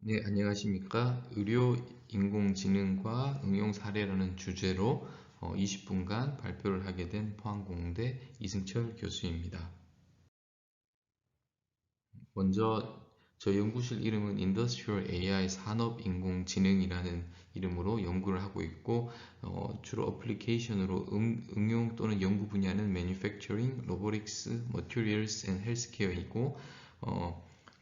네, 안녕하십니까. 의료 인공지능과 응용 사례라는 주제로 20분간 발표를 하게 된 포항공대 이승철 교수입니다. 먼저 저희 연구실 이름은 Industrial AI 산업인공지능이라는 이름으로 연구를 하고 있고 주로 어플리케이션으로 응용 또는 연구 분야는 Manufacturing, Robotics, Materials and Healthcare이고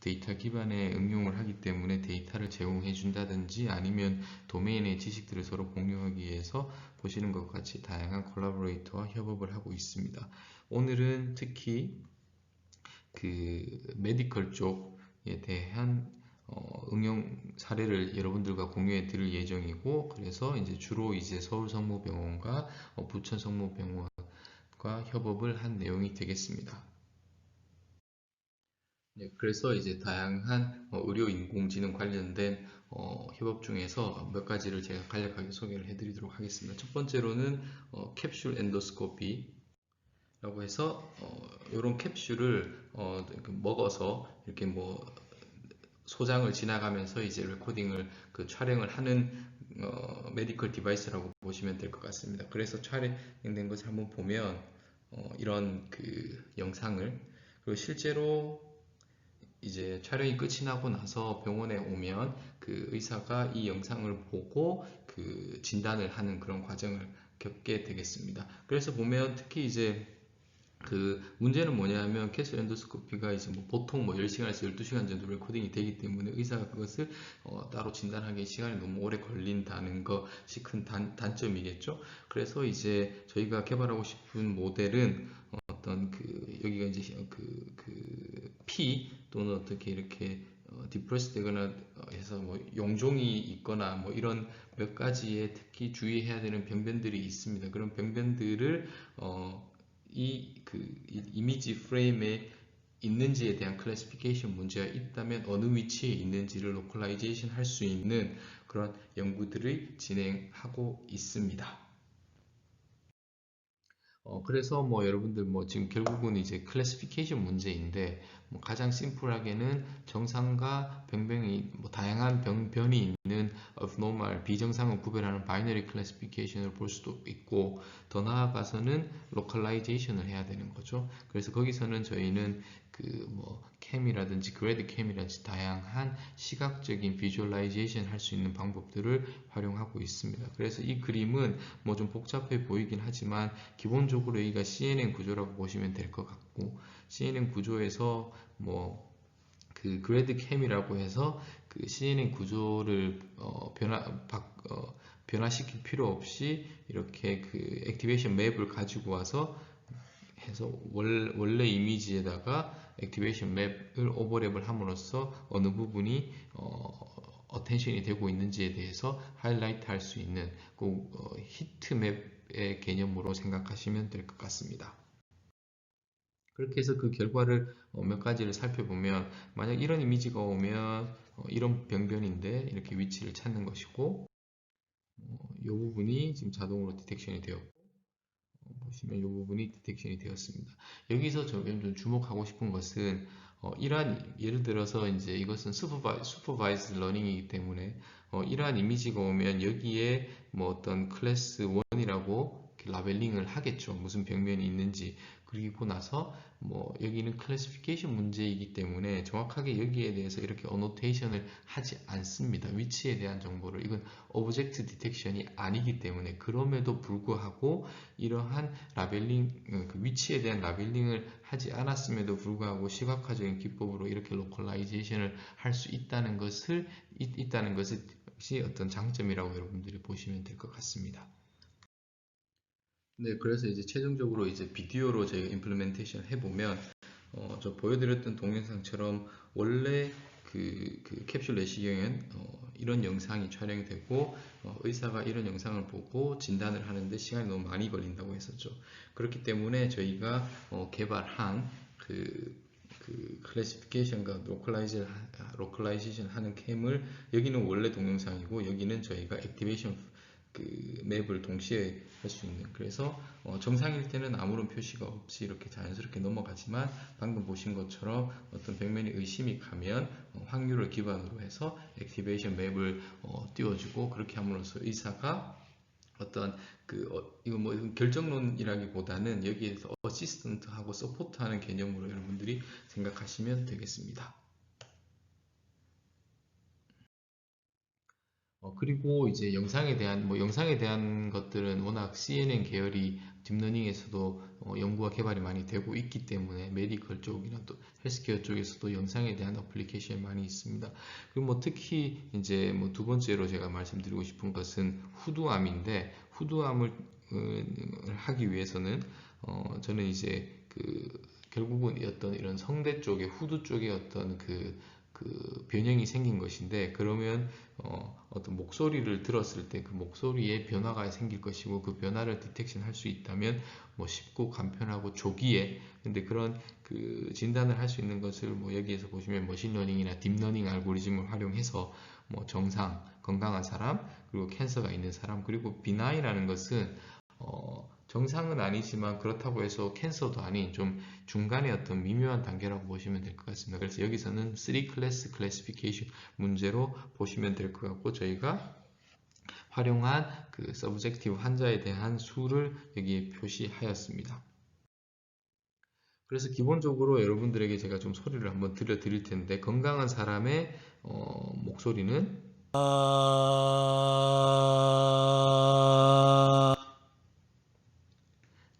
데이터 기반의 응용을 하기 때문에 데이터를 제공해 준다든지 아니면 도메인의 지식들을 서로 공유하기 위해서 보시는 것과 같이 다양한 콜라보레이터와 협업을 하고 있습니다. 오늘은 특히 그 메디컬 쪽에 대한 응용 사례를 여러분들과 공유해 드릴 예정이고, 그래서 이제 주로 이제 서울성모병원과 부천성모병원과 협업을 한 내용이 되겠습니다. 네, 그래서 이제 다양한 의료 인공지능 관련된 협업 중에서 몇 가지를 제가 간략하게 소개를 해드리도록 하겠습니다. 첫 번째로는 캡슐 엔도스코피 라고 해서 이런 캡슐을 먹어서 이렇게 뭐 소장을 지나가면서 이제 레코딩을 촬영을 하는 메디컬 디바이스라고 보시면 될 것 같습니다. 그래서 촬영된 것을 한번 보면 이런 영상을, 그리고 실제로 이제 촬영이 끝이 나고 나서 병원에 오면 의사가 이 영상을 보고 진단을 하는 그런 과정을 겪게 되겠습니다. 그래서 보면 특히 이제 문제는 뭐냐면 캐슬 엔도스코피가 이제 뭐 보통 뭐 10시간에서 12시간 정도 레코딩이 되기 때문에 의사가 그것을 따로 진단하기에 시간이 너무 오래 걸린다는 것이 큰 단점이겠죠. 그래서 이제 저희가 개발하고 싶은 모델은 어떤 여기가 이제 피 또는 어떻게 이렇게 디프레스 되거나 해서 뭐 용종이 있거나 뭐 이런 몇 가지의 특히 주의해야 되는 병변들이 있습니다. 그런 병변들을 이 이미지 프레임에 있는지에 대한 클래시피케이션 문제가 있다면 어느 위치에 있는지를 로컬라이제이션 할 수 있는 그런 연구들을 진행하고 있습니다. 그래서 뭐 여러분들 뭐 지금 결국은 이제 클래시피케이션 문제인데 뭐 가장 심플하게는 정상과 병변이 뭐 다양한 병변이 있는 abnormal 비정상을 구별하는 바이너리 클래시피케이션을 볼 수도 있고, 더 나아가서는 로컬라이제이션을 해야 되는 거죠. 그래서 거기서는 저희는 뭐 캠이라든지 그래드 캠이라든지 다양한 시각적인 비주얼라이제이션 할 수 있는 방법들을 활용하고 있습니다. 그래서 이 그림은 뭐 좀 복잡해 보이긴 하지만 기본적으로 여기가 CNN 구조라고 보시면 될 것 같고, CNN 구조에서 뭐 그래드 캠이라고 해서 CNN 구조를 변화시킬 필요 없이 이렇게 액티베이션 맵을 가지고 와서 해서 원래 이미지에다가 액티베이션 맵을 오버랩을 함으로써 어느 부분이 어텐션이 되고 있는지에 대해서 하이라이트 할 수 있는 히트 맵의 개념으로 생각하시면 될 것 같습니다. 그렇게 해서 그 결과를 몇 가지를 살펴보면, 만약 이런 이미지가 오면 이런 병변인데 이렇게 위치를 찾는 것이고, 이 부분이 지금 자동으로 디텍션이 되었고, 보시면 이 부분이 디텍션이 되었습니다. 여기서 좀 주목하고 싶은 것은 이러한, 예를 들어서 이제 이것은 슈퍼바이즈 러닝이기 때문에 이러한 이미지가 오면 여기에 뭐 어떤 클래스 1이라고 라벨링을 하겠죠. 무슨 병면이 있는지. 그리고 나서 뭐 여기는 클래시피케이션 문제이기 때문에 정확하게 여기에 대해서 이렇게 어노테이션을 하지 않습니다. 위치에 대한 정보를, 이건 오브젝트 디텍션이 아니기 때문에. 그럼에도 불구하고 이러한 라벨링, 위치에 대한 라벨링을 하지 않았음에도 불구하고 시각화적인 기법으로 이렇게 로컬라이제이션을 할 수 있다는 것이 어떤 장점이라고 여러분들이 보시면 될 것 같습니다. 네, 그래서 이제 최종적으로 이제 비디오로 저희가 임플리멘테이션 해보면 저 보여드렸던 동영상처럼 원래 캡슐 내시경은 이런 영상이 촬영이 되고 의사가 이런 영상을 보고 진단을 하는데 시간이 너무 많이 걸린다고 했었죠. 그렇기 때문에 저희가 개발한 클래시피케이션과 로컬라이제이션 하는 캠을, 여기는 원래 동영상이고 여기는 저희가 액티베이션 그 맵을 동시에 할 수 있는, 그래서 정상일 때는 아무런 표시가 없이 이렇게 자연스럽게 넘어가지만 방금 보신 것처럼 어떤 벽면에 의심이 가면 확률을 기반으로 해서 액티베이션 맵을 띄워주고, 그렇게 함으로써 의사가 어떤 이거 뭐 결정론이라기보다는 여기에서 어시스턴트하고 서포트하는 개념으로 여러분들이 생각하시면 되겠습니다. 그리고 이제 영상에 대한 것들은 워낙 CNN 계열이 딥러닝에서도 연구와 개발이 많이 되고 있기 때문에 메디컬 쪽이나 또 헬스케어 쪽에서도 영상에 대한 어플리케이션이 많이 있습니다. 그리고 뭐 특히 이제 뭐 두 번째로 제가 말씀드리고 싶은 것은 후두암인데, 후두암을 하기 위해서는 저는 이제 결국은 어떤 이런 성대 쪽에 후두 쪽에 어떤 변형이 생긴 것인데, 그러면 어떤 목소리를 들었을 때 그 목소리에 변화가 생길 것이고, 그 변화를 디텍션 할 수 있다면 뭐 쉽고 간편하고 조기에, 근데 그런 진단을 할 수 있는 것을 뭐 여기에서 보시면 머신러닝이나 딥러닝 알고리즘을 활용해서 뭐 정상 건강한 사람, 그리고 캔서가 있는 사람, 그리고 비나이라는 것은 정상은 아니지만 그렇다고 해서 캔서도 아닌 좀 중간의 어떤 미묘한 단계라고 보시면 될 것 같습니다. 그래서 여기서는 3클래스 클래시피케이션 문제로 보시면 될 것 같고, 저희가 활용한 서브젝티브 환자에 대한 수를 여기에 표시하였습니다. 그래서 기본적으로 여러분들에게 제가 좀 소리를 한번 들려드릴 텐데, 건강한 사람의 목소리는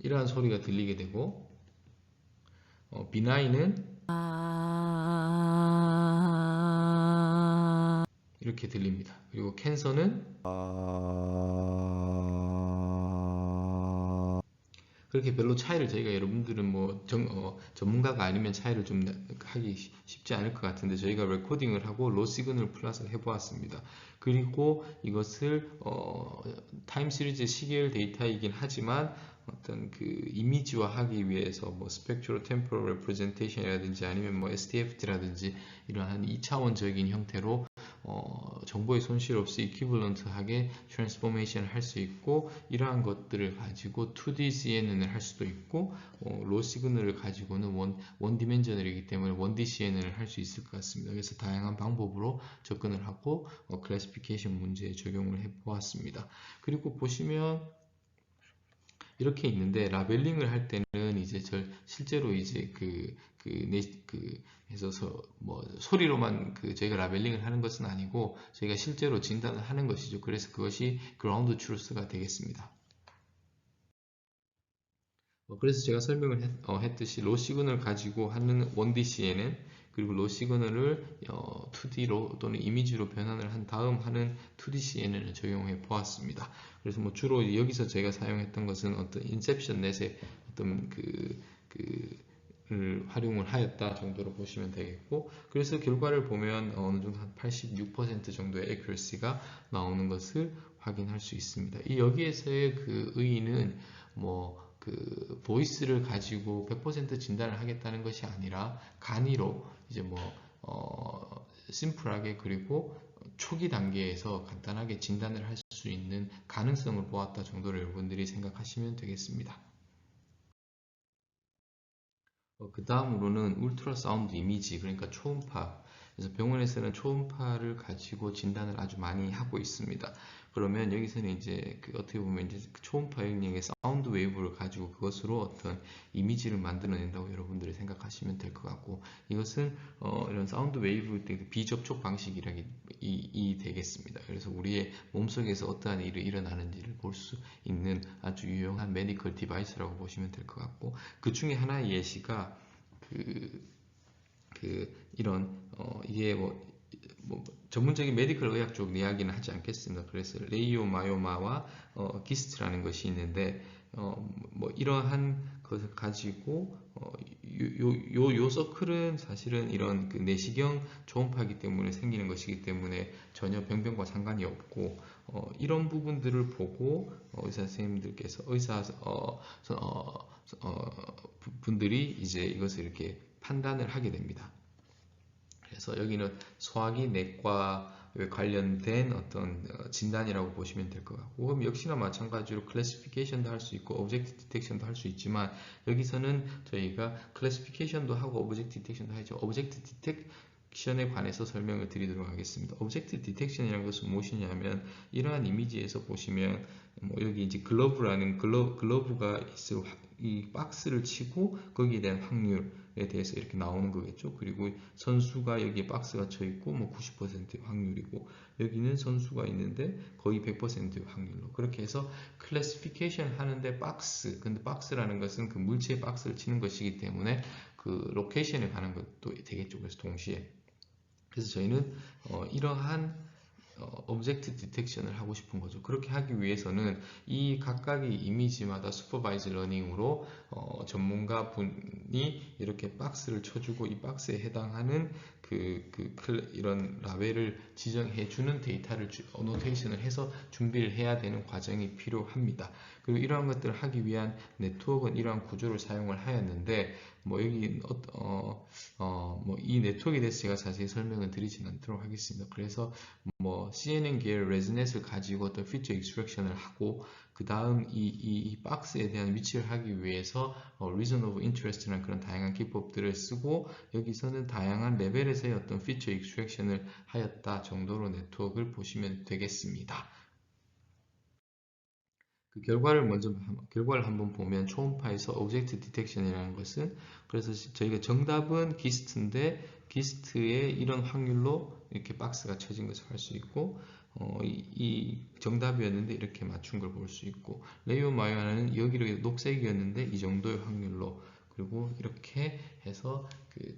이러한 소리가 들리게 되고, 비나이는 이렇게 들립니다. 그리고 캔서는 그렇게 별로 차이를, 저희가 여러분들은 뭐 전문가가 아니면 차이를 좀 하기 쉽지 않을 것 같은데, 저희가 레코딩을 하고 로 시그널 플러스를 해보았습니다. 그리고 이것을 타임 시리즈 시계열 데이터이긴 하지만 어떤 이미지화하기 위해서 뭐 스펙트로 템포럴 레프레젠테이션이라든지 아니면 뭐 STFT라든지 이러한 2차원적인 형태로 정보의 손실 없이 이퀴벌런트하게 트랜스포메이션을 할 수 있고, 이러한 것들을 가지고 2D CNN을 할 수도 있고, 로 시그널을 가지고는 원 디멘전널이기 때문에 1D CNN을 할 수 있을 것 같습니다. 그래서 다양한 방법으로 접근을 하고 클래시피케이션 문제에 적용을 해 보았습니다. 그리고 보시면 이렇게 있는데, 라벨링을 할 때는 이제 실제로 이제 해서 뭐 소리로만 저희가 라벨링을 하는 것은 아니고, 저희가 실제로 진단을 하는 것이죠. 그래서 그것이 그라운드 트루스가 되겠습니다. 그래서 제가 설명을 했듯이 로 시그널을 가지고 하는 1D CNN, 그리고 로 시그널을 2D로 또는 이미지로 변환을 한 다음 하는 2D CNN을 적용해 보았습니다. 그래서 뭐 주로 여기서 제가 사용했던 것은 어떤 인셉션 넷의 어떤 를 활용을 하였다 정도로 보시면 되겠고, 그래서 결과를 보면 어느 정도 한 86% 정도의 accuracy가 나오는 것을 확인할 수 있습니다. 이 여기에서의 의의는 뭐 보이스를 가지고 100% 진단을 하겠다는 것이 아니라 간이로 이제 심플하게, 그리고 초기 단계에서 간단하게 진단을 할 수 있는 가능성을 보았다 정도로 여러분들이 생각하시면 되겠습니다. 그 다음으로는 울트라 사운드 이미지, 그러니까 초음파. 그래서 병원에서는 초음파를 가지고 진단을 아주 많이 하고 있습니다. 그러면 여기서는 이제 어떻게 보면 이제 초음파 영역의 사운드 웨이브를 가지고 그것으로 어떤 이미지를 만들어낸다고 여러분들이 생각하시면 될 것 같고, 이것은 이런 사운드 웨이브 비접촉 방식이 되겠습니다. 그래서 우리의 몸속에서 어떠한 일이 일어나는지를 볼 수 있는 아주 유용한 메디컬 디바이스라고 보시면 될 것 같고, 그 중에 하나의 예시가 이런 이게 전문적인 메디컬 의학 쪽 이야기는 하지 않겠습니다. 그래서 레이오마요마와 기스트라는 것이 있는데, 이러한 것을 가지고 요 서클은 사실은 이런 내시경 초음파이기 때문에 생기는 것이기 때문에 전혀 병변과 상관이 없고, 이런 부분들을 보고 의사 선생님들께서 분들이 이제 이것을 이렇게 판단을 하게 됩니다. 그래서 여기는 소화기 내과 관련된 어떤 진단이라고 보시면 될 것 같고, 그럼 역시나 마찬가지로 클래시피케이션도 할 수 있고 오브젝트 디텍션도 할 수 있지만, 여기서는 저희가 클래시피케이션도 하고 오브젝트 디텍션도 하죠. 오브젝트 디텍션에 관해서 설명을 드리도록 하겠습니다. 오브젝트 디텍션이라는 것은 무엇이냐면, 이러한 이미지에서 보시면 여기 이제 글러브라는 글러브가 있을 이 박스를 치고 거기에 대한 확률에 대해서 이렇게 나오는 거겠죠. 그리고 선수가 여기에 박스가 쳐 있고 90%의 확률이고, 여기는 선수가 있는데 거의 100%의 확률로, 그렇게 해서 클래시피케이션 하는데 근데 박스라는 것은 그 물체의 박스를 치는 것이기 때문에 그 로케이션에 관한 것도 되겠죠. 그래서 동시에, 그래서 저희는 이러한 오브젝트 디텍션을 하고 싶은 거죠. 그렇게 하기 위해서는 이 각각의 이미지마다 슈퍼바이즈 러닝으로 전문가 분이 이렇게 박스를 쳐주고 이 박스에 해당하는 이런 라벨을 지정해주는 데이터를 어노테이션을 해서 준비를 해야 되는 과정이 필요합니다. 그리고 이러한 것들을 하기 위한 네트워크는 이러한 구조를 사용을 하였는데, 여기 이 네트워크에 대해서 제가 자세히 설명을 드리지는 않도록 하겠습니다. 그래서 CNN 계열 레즈넷을 가지고 어떤 피처 익스트랙션을 하고, 그 다음 이 박스에 대한 위치를 하기 위해서 reason of interest라는 그런 다양한 기법들을 쓰고, 여기서는 다양한 레벨에서의 어떤 피처 익스트랙션을 하였다 정도로 네트워크를 보시면 되겠습니다. 그 결과를 한번 보면, 초음파에서 오브젝트 디텍션이라는 것은, 그래서 저희가 정답은 기스트인데 기스트의 이런 확률로 이렇게 박스가 쳐진 것을 할 수 있고, 이 정답이었는데 이렇게 맞춘 걸 볼 수 있고, 레이오 마이어는 여기로 녹색이었는데 이 정도의 확률로, 그리고 이렇게 해서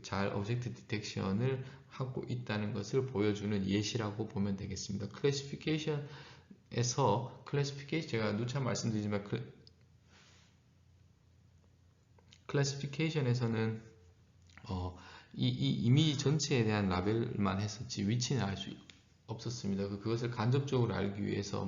잘 오브젝트 디텍션을 하고 있다는 것을 보여주는 예시라고 보면 되겠습니다. 클래시피케이션 제가 누차 말씀드리지만 클래시피케이션에서는 이 이미지 전체에 대한 라벨만 했었지 위치는 알 수 없었습니다. 그것을 간접적으로 알기 위해서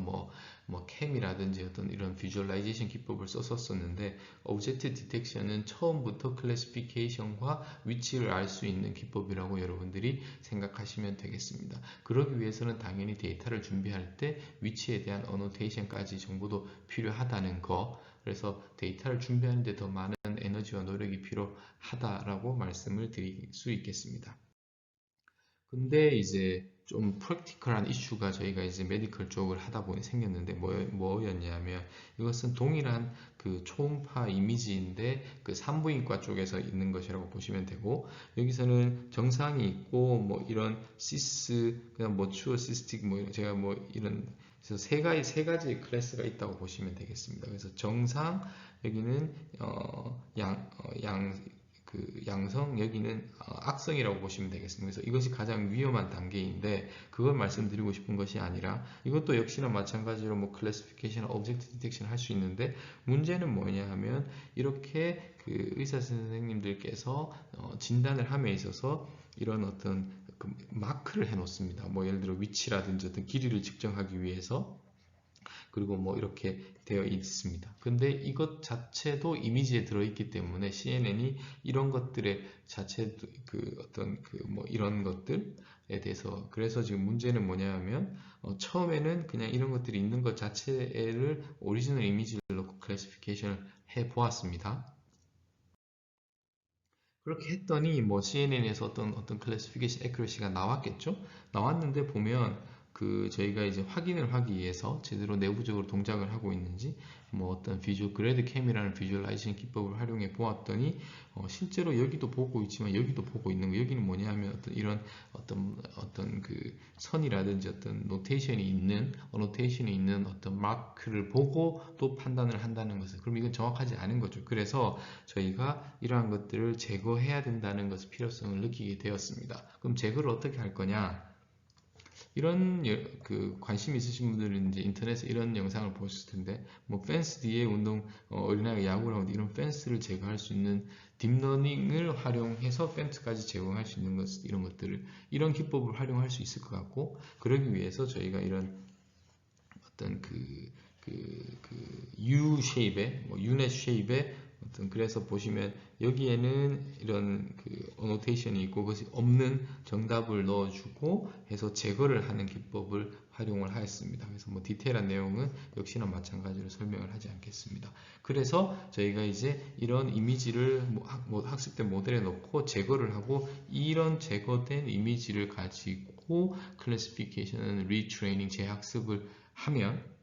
캠이라든지 어떤 이런 비주얼라이제이션 기법을 썼었는데, 오브젝트 디텍션은 처음부터 클래시피케이션과 위치를 알 수 있는 기법이라고 여러분들이 생각하시면 되겠습니다. 그러기 위해서는 당연히 데이터를 준비할 때 위치에 대한 어노테이션까지 정보도 필요하다는 거, 그래서 데이터를 준비하는데 더 많은 에너지와 노력이 필요하다라고 말씀을 드릴 수 있겠습니다. 근데 이제 좀 프랙티컬한 이슈가 저희가 이제 메디컬 쪽을 하다 보니 생겼는데, 뭐였냐면, 이것은 동일한 그 초음파 이미지인데 그 산부인과 쪽에서 있는 것이라고 보시면 되고, 여기서는 정상이 있고 이런 시스, 그냥 추어 시스틱 제가 이런, 그래서 세 가지 클래스가 있다고 보시면 되겠습니다. 그래서 정상, 여기는 양성, 여기는 악성이라고 보시면 되겠습니다. 그래서 이것이 가장 위험한 단계인데, 그걸 말씀드리고 싶은 것이 아니라, 이것도 역시나 마찬가지로 클래시피케이션, 오브젝트 디텍션 할 수 있는데, 문제는 뭐냐 하면, 이렇게 의사 선생님들께서 진단을 함에 있어서 이런 어떤 마크를 해 놓습니다. 예를 들어 위치라든지 어떤 길이를 측정하기 위해서, 그리고 이렇게 되어 있습니다. 근데 이것 자체도 이미지에 들어있기 때문에 CNN이 이런 것들의 자체도 이런 것들에 대해서, 그래서 지금 문제는 뭐냐면, 처음에는 그냥 이런 것들이 있는 것 자체를 오리지널 이미지를 넣고 클래시피케이션을 해 보았습니다. 그렇게 했더니 CNN에서 어떤 클래시피케이션 애큐러시가 나왔겠죠? 나왔는데 보면 저희가 이제 확인을 하기 위해서 제대로 내부적으로 동작을 하고 있는지 어떤 그래드 캠이라는 비주얼라이제이션 기법을 활용해 보았더니 실제로 여기도 보고 있지만 여기도 보고 있는 거, 여기는 뭐냐면 이런 선이라든지 어떤 노테이션이 있는 어떤 마크를 보고 또 판단을 한다는 것은, 그럼 이건 정확하지 않은 거죠. 그래서 저희가 이러한 것들을 제거해야 된다는 것의 필요성을 느끼게 되었습니다. 그럼 제거를 어떻게 할 거냐? 이런 관심 있으신 분들은 이제 인터넷에 이런 영상을 보셨을 텐데, 펜스 뒤에 어린아이가 야구를 하는데 이런 펜스를 제거할 수 있는 딥러닝을 활용해서 펜스까지 제공할 수 있는 이런 것들을, 이런 기법을 활용할 수 있을 것 같고, 그러기 위해서 저희가 이런 어떤 U 쉐입의, U넷 쉐입의 그래서 보시면 여기에는 이런 그 어노테이션이 있고 그것이 없는 정답을 넣어주고 해서 제거를 하는 기법을 활용을 하였습니다. 그래서 뭐 디테일한 내용은 역시나 마찬가지로 설명을 하지 않겠습니다. 그래서 저희가 이제 이런 이미지를 학습된 모델에 넣고 제거를 하고 이런 제거된 이미지를 가지고 클래시피케이션, 리트레이닝, 재학습을 하면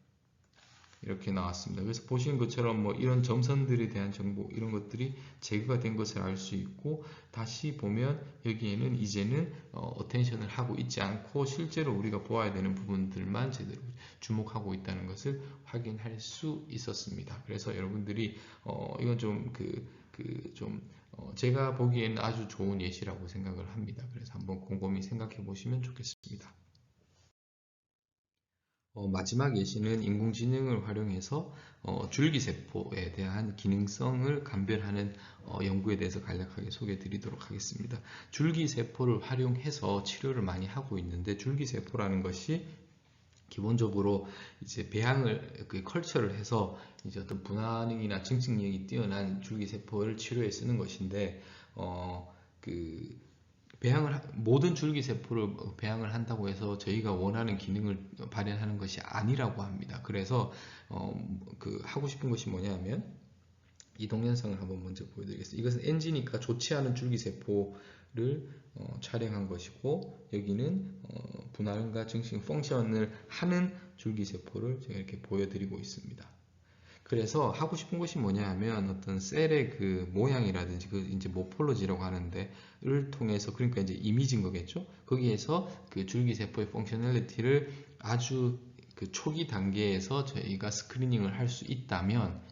이렇게 나왔습니다. 그래서 보시는 것처럼 뭐 이런 점선들에 대한 정보 이런 것들이 제거가 된 것을 알 수 있고 다시 보면 여기에는 이제는 어텐션을 하고 있지 않고 실제로 우리가 보아야 되는 부분들만 제대로 주목하고 있다는 것을 확인할 수 있었습니다. 그래서 여러분들이 이건 좀 제가 보기에는 아주 좋은 예시라고 생각을 합니다. 그래서 한번 곰곰이 생각해 보시면 좋겠습니다. 마지막 예시는 인공지능을 활용해서 줄기세포에 대한 기능성을 감별하는 연구에 대해서 간략하게 소개해 드리도록 하겠습니다. 줄기세포를 활용해서 치료를 많이 하고 있는데 줄기세포라는 것이 기본적으로 이제 배양을 컬처를 해서 이제 어떤 분화능이나 증식력이 뛰어난 줄기세포를 치료에 쓰는 것인데 모든 줄기세포를 배양을 한다고 해서 저희가 원하는 기능을 발현하는 것이 아니라고 합니다. 그래서 하고 싶은 것이 뭐냐면 이 동영상을 한번 먼저 보여드리겠습니다. 이것은 NG니까 좋지 않은 줄기세포를 촬영한 것이고 여기는 분할과 증식 펑션을 하는 줄기세포를 제가 이렇게 보여드리고 있습니다. 그래서 하고 싶은 것이 뭐냐 하면 어떤 셀의 그 모양이라든지 그 이제 모폴로지라고 하는데를 통해서 그러니까 이제 이미지인 거겠죠. 거기에서 그 줄기세포의 펑셔널리티를 아주 그 초기 단계에서 저희가 스크리닝을 할 수 있다면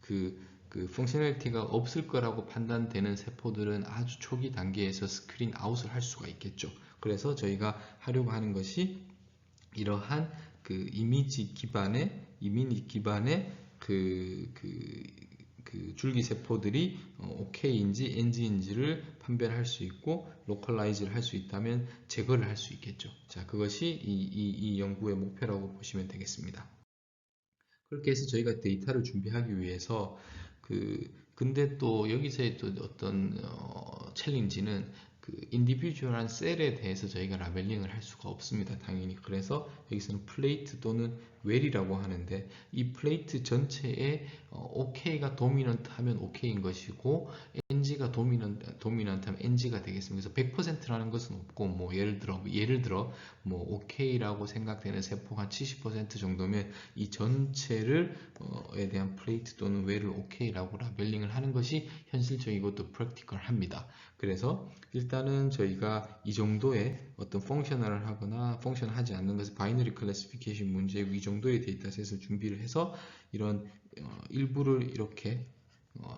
그 펑셔널리티가 없을 거라고 판단되는 세포들은 아주 초기 단계에서 스크린 아웃을 할 수가 있겠죠. 그래서 저희가 하려고 하는 것이 이러한 그 이미지 기반의 줄기세포들이 OK인지 NG인지를 판별할 수 있고 로컬라이즈를 할 수 있다면 제거를 할 수 있겠죠. 자, 그것이 이 연구의 목표라고 보시면 되겠습니다. 그렇게 해서 저희가 데이터를 준비하기 위해서 근데 또 여기서의 또 어떤 챌린지는 그 인디비주얼한 셀에 대해서 저희가 라벨링을 할 수가 없습니다. 당연히. 그래서 여기서는 플레이트 또는 웰이라고 하는데 이 플레이트 전체에 OK가 도미넌트 하면 OK인 것이고 NG가 도미넌트 하면 NG가 되겠습니다. 그래서 100%라는 것은 없고 뭐 예를 들어 뭐 OK라고 생각되는 세포가 70% 정도면 이 전체를 에 대한 플레이트 또는 웰을 OK라고 라벨링을 하는 것이 현실적이고 또 프랙티컬합니다. 그래서 일단은 저희가 이 정도의 어떤 펑셔널을 하거나 펑션하지 않는 것을 바이너리 클래시피케이션 문제 이 정도의 데이터셋을 준비를 해서 이런 일부를 이렇게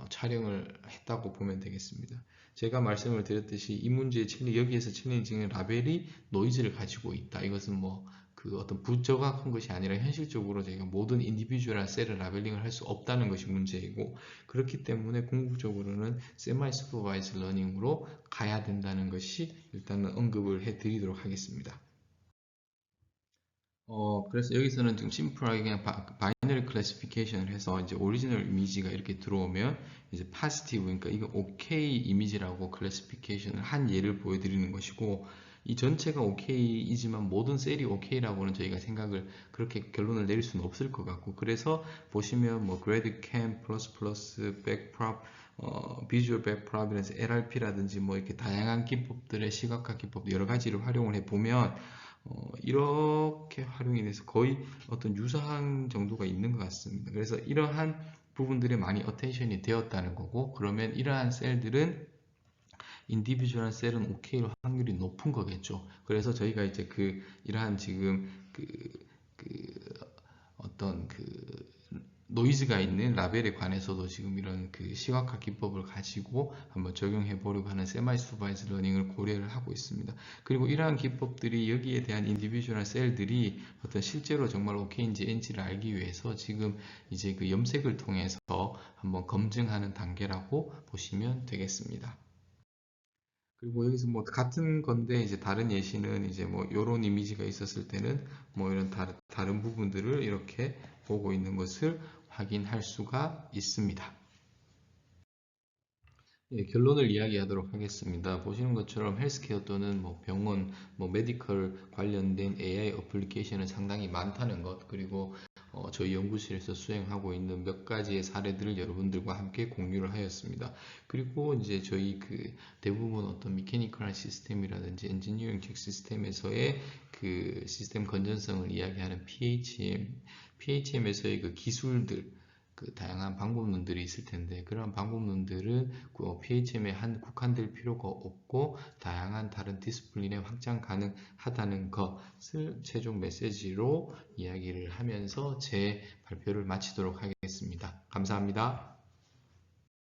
촬영을 했다고 보면 되겠습니다. 제가 말씀을 드렸듯이 이 문제의 여기에서 챌린징은 라벨이 노이즈를 가지고 있다. 이것은 뭐 그 어떤 부정확한 것이 아니라 현실적으로 저희가 모든 인디비주얼한 셀을 라벨링을 할 수 없다는 것이 문제이고 그렇기 때문에 궁극적으로는 세마이 슈퍼바이즈 러닝으로 가야 된다는 것이 일단은 언급을 해 드리도록 하겠습니다. 그래서 여기서는 좀 심플하게 그냥 바이너리 클래시피케이션을 해서 이제 오리지널 이미지가 이렇게 들어오면 이제 파지티브 그러니까 이거 OK 이미지라고 클래시피케이션을 한 예를 보여드리는 것이고 이 전체가 OK이지만 모든 셀이 OK라고는 저희가 생각을 그렇게 결론을 내릴 수는 없을 것 같고 그래서 보시면 뭐 그래드 캠 플러스 백프롭 비주얼 백프롭이라든지 LRP라든지 뭐 이렇게 다양한 기법들의 시각화 기법 여러 가지를 활용을 해 보면 이렇게 활용이 돼서 거의 어떤 유사한 정도가 있는 것 같습니다. 그래서 이러한 부분들이 많이 어텐션이 되었다는 거고 그러면 이러한 셀들은 인디비주얼한 셀은 OK로 확률이 높은 거겠죠. 그래서 저희가 이제 이러한 지금 어떤 노이즈가 있는 라벨에 관해서도 지금 이런 시각화 기법을 가지고 한번 적용해 보려고 하는 세마이 슈퍼바이즈 러닝을 고려를 하고 있습니다. 그리고 이러한 기법들이 여기에 대한 인디비주얼한 셀들이 어떤 실제로 정말 OK인지 NG를 알기 위해서 지금 이제 염색을 통해서 한번 검증하는 단계라고 보시면 되겠습니다. 그리고 여기서 뭐 같은 건데 이제 다른 예시는 이제 뭐 요런 이미지가 있었을 때는 뭐 이런 다른 부분들을 이렇게 보고 있는 것을 확인할 수가 있습니다. 예, 결론을 이야기하도록 하겠습니다. 보시는 것처럼 헬스케어 또는 병원, 메디컬 관련된 AI 어플리케이션은 상당히 많다는 것, 그리고 저희 연구실에서 수행하고 있는 몇 가지의 사례들을 여러분들과 함께 공유를 하였습니다. 그리고 이제 저희 대부분 어떤 미케니컬한 시스템이라든지 엔지니어링 시스템에서의 시스템 건전성을 이야기하는 PHM에서의 기술들, 다양한 방법론들이 있을 텐데, 그런 방법론들은 PHM에 국한될 필요가 없고 다양한 다른 디스플린에 확장 가능하다는 것을 최종 메시지로 이야기를 하면서 제 발표를 마치도록 하겠습니다. 감사합니다.